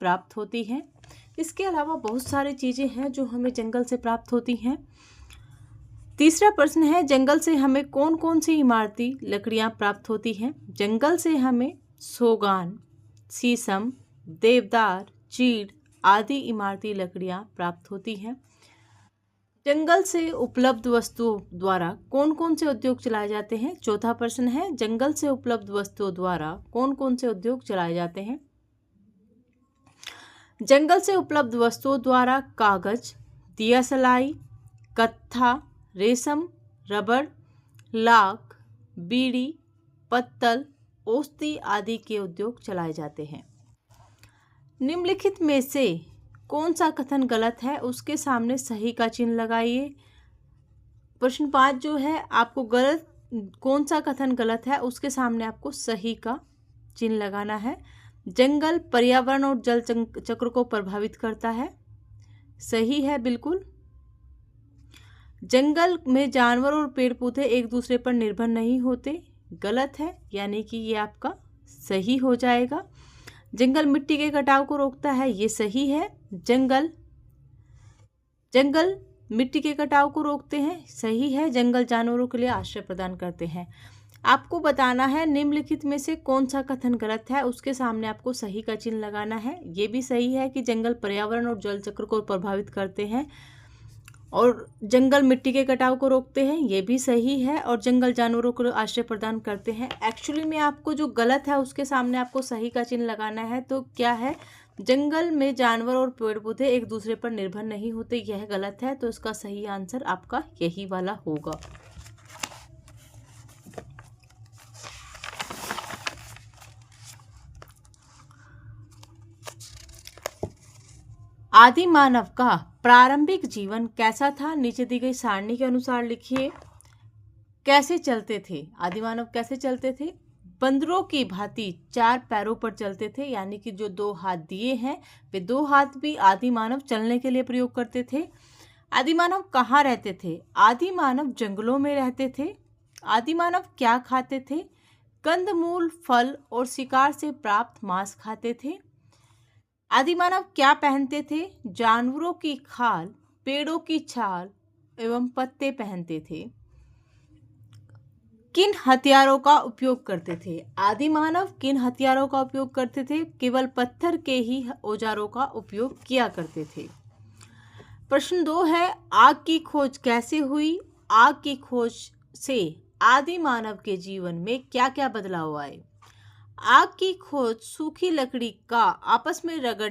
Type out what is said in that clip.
प्राप्त होती हैं। इसके अलावा बहुत सारी चीज़ें हैं जो हमें जंगल से प्राप्त होती हैं। तीसरा प्रश्न है, जंगल से हमें कौन कौन सी इमारती लकड़ियाँ प्राप्त होती हैं? जंगल से हमें सोगान, शीशम, देवदार, चीड़ आदि इमारती लकड़ियाँ प्राप्त होती हैं। जंगल से उपलब्ध वस्तुओं द्वारा कौन कौन से उद्योग चलाए जाते हैं? चौथा प्रश्न है, जंगल से उपलब्ध वस्तुओं द्वारा कौन कौन से उद्योग चलाए जाते हैं? जंगल से उपलब्ध वस्तुओं द्वारा कागज, दिया सलाई, कत्था, रेशम, रबर, लाख, बीड़ी, पत्तल, औषधि आदि के उद्योग चलाए जाते हैं। निम्नलिखित में से कौन सा कथन गलत है? उसके सामने सही का चिन्ह लगाइए। प्रश्न 5 जो है, आपको गलत कौन सा कथन गलत है उसके सामने आपको सही का चिन्ह लगाना है। जंगल पर्यावरण और जल चक्र को प्रभावित करता है, सही है बिल्कुल। जंगल में जानवर और पेड़ पौधे एक दूसरे पर निर्भर नहीं होते, गलत है, यानी कि ये आपका सही हो जाएगा। जंगल मिट्टी के कटाव को रोकता है, ये सही है। जंगल मिट्टी के कटाव को रोकते हैं, सही है। जंगल जानवरों के लिए आश्रय प्रदान करते हैं। आपको बताना है निम्नलिखित में से कौन सा कथन गलत है, उसके सामने आपको सही का चिन्ह लगाना है। ये भी सही है कि जंगल पर्यावरण और जल चक्र को प्रभावित करते हैं और जंगल मिट्टी के कटाव को रोकते हैं, ये भी सही है। और जंगल जानवरों को आश्रय प्रदान करते हैं। एक्चुअली में आपको जो गलत है उसके सामने आपको सही का चिन्ह लगाना है। तो क्या है, जंगल में जानवर और पेड़ पौधे एक दूसरे पर निर्भर नहीं होते, यह गलत है। तो इसका सही आंसर आपका यही वाला होगा। आदि मानव का प्रारंभिक जीवन कैसा था? नीचे दी गई सारणी के अनुसार लिखिए। कैसे चलते थे? आदि मानव कैसे चलते थे? बंदरों की भांति 4 पैरों पर चलते थे, यानी कि जो 2 हाथ दिए हैं वे 2 हाथ भी आदि मानव चलने के लिए प्रयोग करते थे। आदि मानव कहाँ रहते थे? आदि मानव जंगलों में रहते थे। आदि मानव क्या खाते थे? कंदमूल, फल और शिकार से प्राप्त मांस खाते थे। आदि मानव क्या पहनते थे? जानवरों की खाल, पेड़ों की छाल एवं पत्ते पहनते थे। किन हथियारों का उपयोग करते थे? आदि मानव किन हथियारों का उपयोग करते थे? केवल पत्थर के ही औजारों का उपयोग किया करते थे। प्रश्न 2 है, आग की खोज कैसे हुई? आग की खोज से आदि मानव के जीवन में क्या क्या बदलाव आए? आग की खोज सूखी लकड़ी का आपस में रगड़